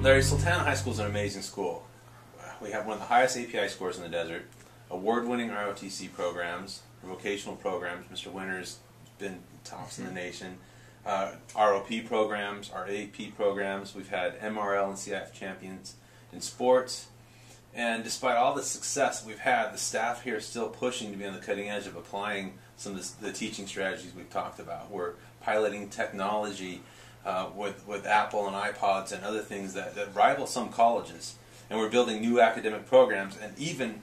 Larry, Sultana High School is an amazing school. We have one of the highest API scores in the desert, award-winning ROTC programs, vocational programs. Mr. Winter's been tops in the nation. ROP programs, our AP programs. We've had MRL and CIF champions in sports. And despite all the success we've had, the staff here is still pushing to be on the cutting edge of applying some of the teaching strategies we've talked about. We're piloting technology with Apple and iPods and other things that rival some colleges. And we're building new academic programs. And even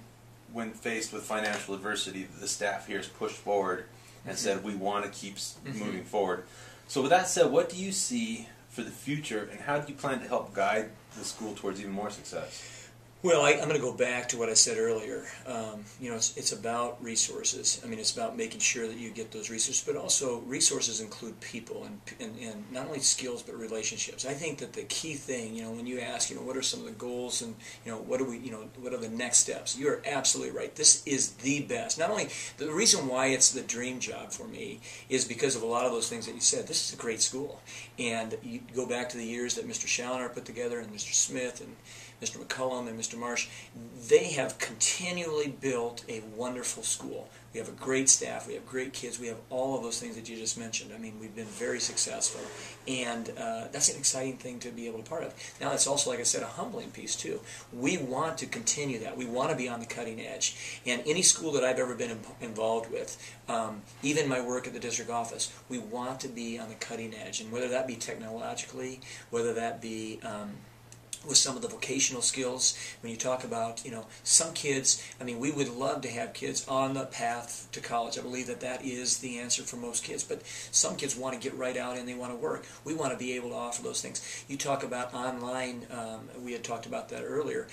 when faced with financial adversity, the staff here has pushed forward and said, we want to keep moving forward. So with that said, what do you see for the future, and how do you plan to help guide the school towards even more success? Well, I'm going to go back to what I said earlier. It's about resources. I mean, it's about making sure that you get those resources, but also resources include people and not only skills but relationships. I think that the key thing, when you ask, what are some of the goals and what are the next steps? You are absolutely right. This is the best. Not only the reason why it's the dream job for me is because of a lot of those things that you said. This is a great school, and you go back to the years that Mr. Challoner put together and Mr. Smith and Mr. McCullum and Mr. Marsh. They have continually built a wonderful school. We have a great staff. We have great kids. We have all of those things that you just mentioned. I mean, we've been very successful, and that's an exciting thing to be able to be part of. Now, it's also, like I said, a humbling piece, too. We want to continue that. We want to be on the cutting edge. And any school that I've ever been involved with, even my work at the district office, we want to be on the cutting edge. And whether that be technologically, whether that be with some of the vocational skills, when you talk about, some kids, we would love to have kids on the path to college. I believe that is the answer for most kids, but some kids want to get right out and they want to work. We want to be able to offer those things. You talk about online, we had talked about that earlier,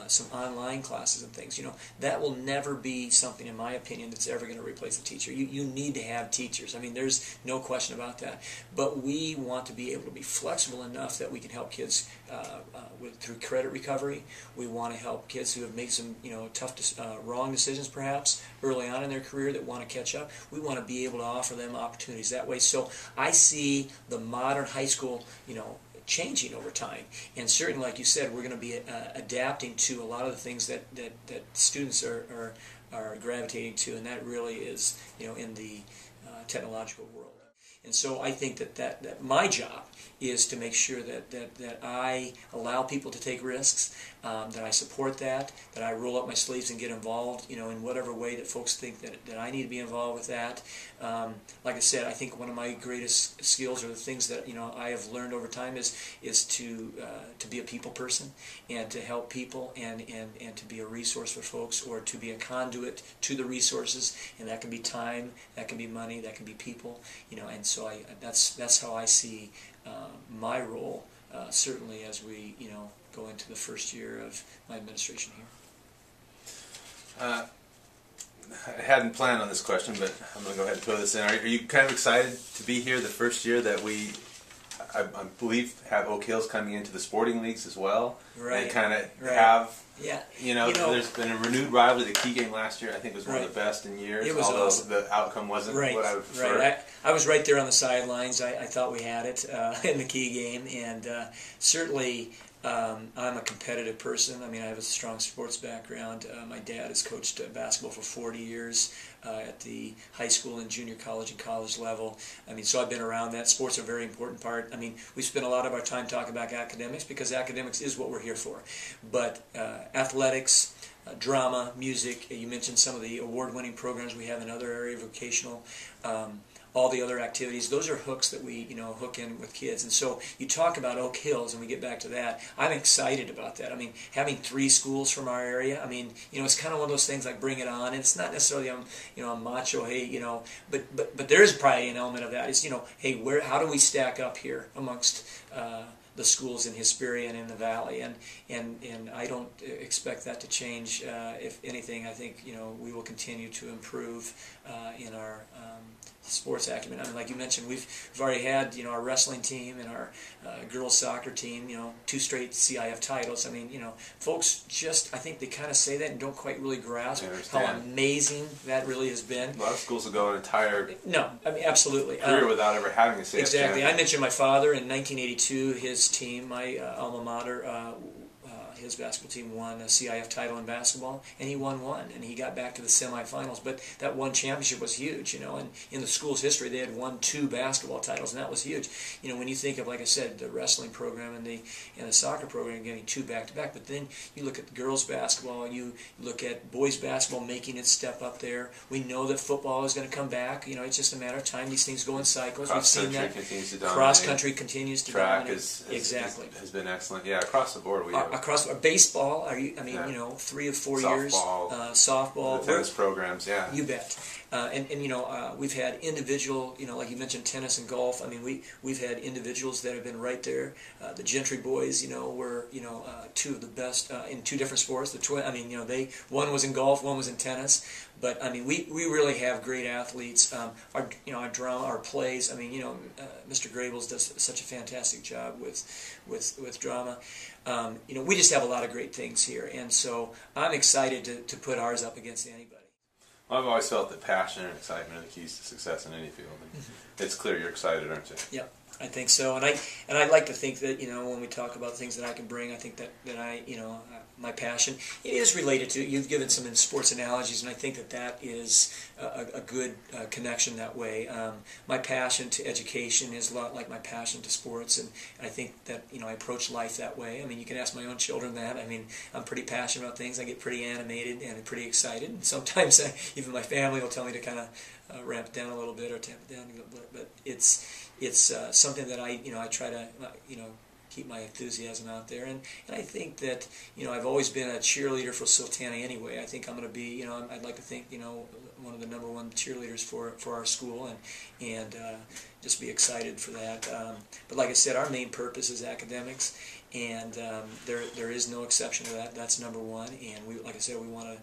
some online classes and things. That will never be something, in my opinion, that's ever going to replace a teacher. You need to have teachers. There's no question about that. But we want to be able to be flexible enough that we can help kids through credit recovery. We want to help kids who have made some tough, wrong decisions perhaps early on in their career that want to catch up. We want to be able to offer them opportunities that way. So I see the modern high school, changing over time. And certainly, like you said, we're going to be adapting to a lot of the things that students are gravitating to, and that really is in the technological world. And so I think that my job is to make sure that I allow people to take risks, that I support that I roll up my sleeves and get involved, in whatever way that folks think that I need to be involved with that. Like I said, I think one of my greatest skills, or the things that I have learned over time, is to be a people person and to help people and to be a resource for folks, or to be a conduit to the resources, and that can be time, that can be money, that can be people, and so that's how I see my role, certainly as we go into the first year of my administration here. I hadn't planned on this question, but I'm going to go ahead and throw this in. Are you kind of excited to be here the first year that I believe, have Oak Hills coming into the sporting leagues as well? Right. And kind of have, yeah. There's been a renewed rivalry. The Key game last year, I think, was one of the best in years. It was although awesome. The outcome wasn't what I would prefer. Right. I was right there on the sidelines. I thought we had it in the Key game, and certainly I'm a competitive person. I have a strong sports background. My dad has coached basketball for 40 years at the high school and junior college and college level. So I've been around that. Sports are a very important part. We spend a lot of our time talking about academics because academics is what we're here for. But athletics, drama, music, you mentioned some of the award-winning programs we have in other areas, vocational, all the other activities, those are hooks that we hook in with kids. And so you talk about Oak Hills, and we get back to that. I'm excited about that. Having 3 schools from our area, it's kind of one of those things like bring it on. And it's not necessarily I'm macho, hey, but there is probably an element of that. It's hey, how do we stack up here amongst the schools in Hesperia and in the Valley, and I don't expect that to change. If anything, I think we will continue to improve in our sports acumen. Like you mentioned, we've already had our wrestling team and our girls soccer team, 2 straight CIF titles. Folks I think they kind of say that and don't quite really grasp how amazing that really has been. A lot of schools will go an entire absolutely career without ever having a CIF exactly. champion. I mentioned my father in 1982. His his team, my alma mater, his basketball team won a CIF title in basketball, and he won one, and he got back to the semifinals. But that one championship was huge, you know, and in the school's history, they had won 2 basketball titles, and that was huge. You know, when you think of, like I said, the wrestling program and the soccer program getting 2 back-to-back, but then you look at the girls' basketball, you look at boys' basketball making its step up there. We know that football is going to come back. You know, it's just a matter of time. These things go in cycles. We've seen that. Cross country continues to dominate. Track exactly has been excellent. Yeah, across the board. Across baseball, you know, 3 or 4 years. Softball. The tennis programs, yeah. You bet. And you know, we've had individual, you know, like you mentioned, tennis and golf. I mean, we've had individuals that have been right there. The Gentry boys, you know, were, you know, 2 of the best in 2 different sports. I mean, you know, one was in golf, one was in tennis. But I mean, we really have great athletes. Our drama, our plays. I mean, you know, Mr. Grabels does such a fantastic job with drama. You know, we just have a lot of great things here, and so I'm excited to put ours up against anybody. Well, I've always felt that passion and excitement are the keys to success in any field. And it's clear you're excited, aren't you? Yeah, I think so. And I like to think that, you know, when we talk about things that I can bring, I think that I, you know, my passion, it is related to, you've given some sports analogies, and I think that is a good connection that way. My passion to education is a lot like my passion to sports, and I think that, you know, I approach life that way. I mean, you can ask my own children that. I mean, I'm pretty passionate about things. I get pretty animated and pretty excited, and sometimes even my family will tell me to kind of ramp it down a little bit or tamp it down a little bit, but it's something that I try to, you know, keep my enthusiasm out there, and I think that, you know, I've always been a cheerleader for Sultana anyway. I think I'm going to be, you know, I'd like to think, you know, one of the #1 cheerleaders for our school, and just be excited for that. But like I said, our main purpose is academics, and there is no exception to that. That's #1, and we, like I said, we want to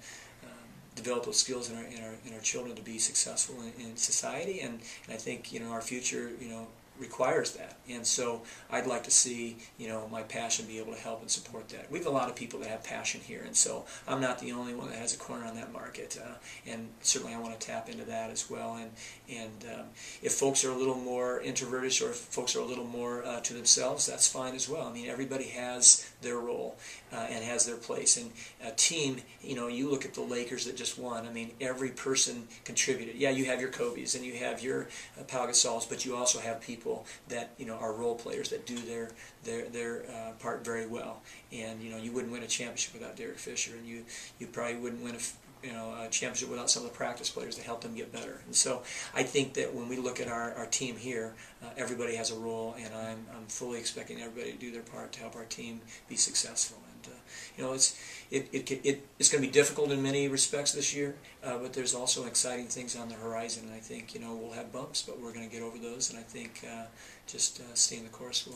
develop those skills in our children to be successful in society, and I think, you know, our future, you know, requires that. And so I'd like to see, you know, my passion be able to help and support that. We have a lot of people that have passion here, and so I'm not the only one that has a corner on that market, and certainly I want to tap into that as well. And if folks are a little more introverted, or if folks are a little more to themselves, that's fine as well. I mean, everybody has their role and has their place. And a team, you know, you look at the Lakers that just won. I mean, every person contributed. Yeah, you have your Kobe's and you have your Pau Gasols, but you also have people that, you know, are role players that do their part very well. And, you know, you wouldn't win a championship without Derek Fisher, and you probably wouldn't win a championship without some of the practice players that help them get better. And so I think that when we look at our team here, everybody has a role, and I'm fully expecting everybody to do their part to help our team be successful. And you know, it's going to be difficult in many respects this year, but there's also exciting things on the horizon, and I think, you know, we'll have bumps, but we're going to get over those, and I think just staying the course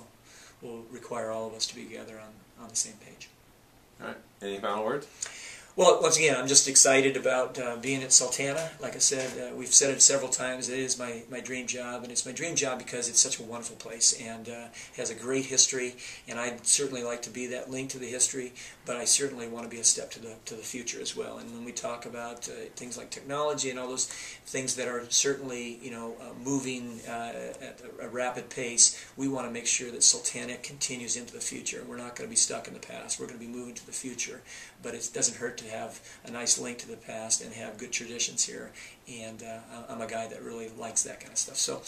will require all of us to be together on the same page. All right. Any final words? Well, once again, I'm just excited about being at Sultana. Like I said, we've said it several times, it is my dream job, and it's my dream job because it's such a wonderful place, and has a great history, and I'd certainly like to be that link to the history, but I certainly want to be a step to the future as well. And when we talk about things like technology and all those things that are certainly, you know, moving at a rapid pace, we want to make sure that Sultana continues into the future. We're not going to be stuck in the past. We're going to be moving to the future, but it doesn't hurt to have a nice link to the past and have good traditions here, and I'm a guy that really likes that kind of stuff. So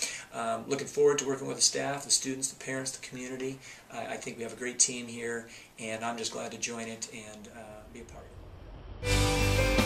looking forward to working with the staff, the students, the parents, the community. I think we have a great team here, and I'm just glad to join it and be a part of it.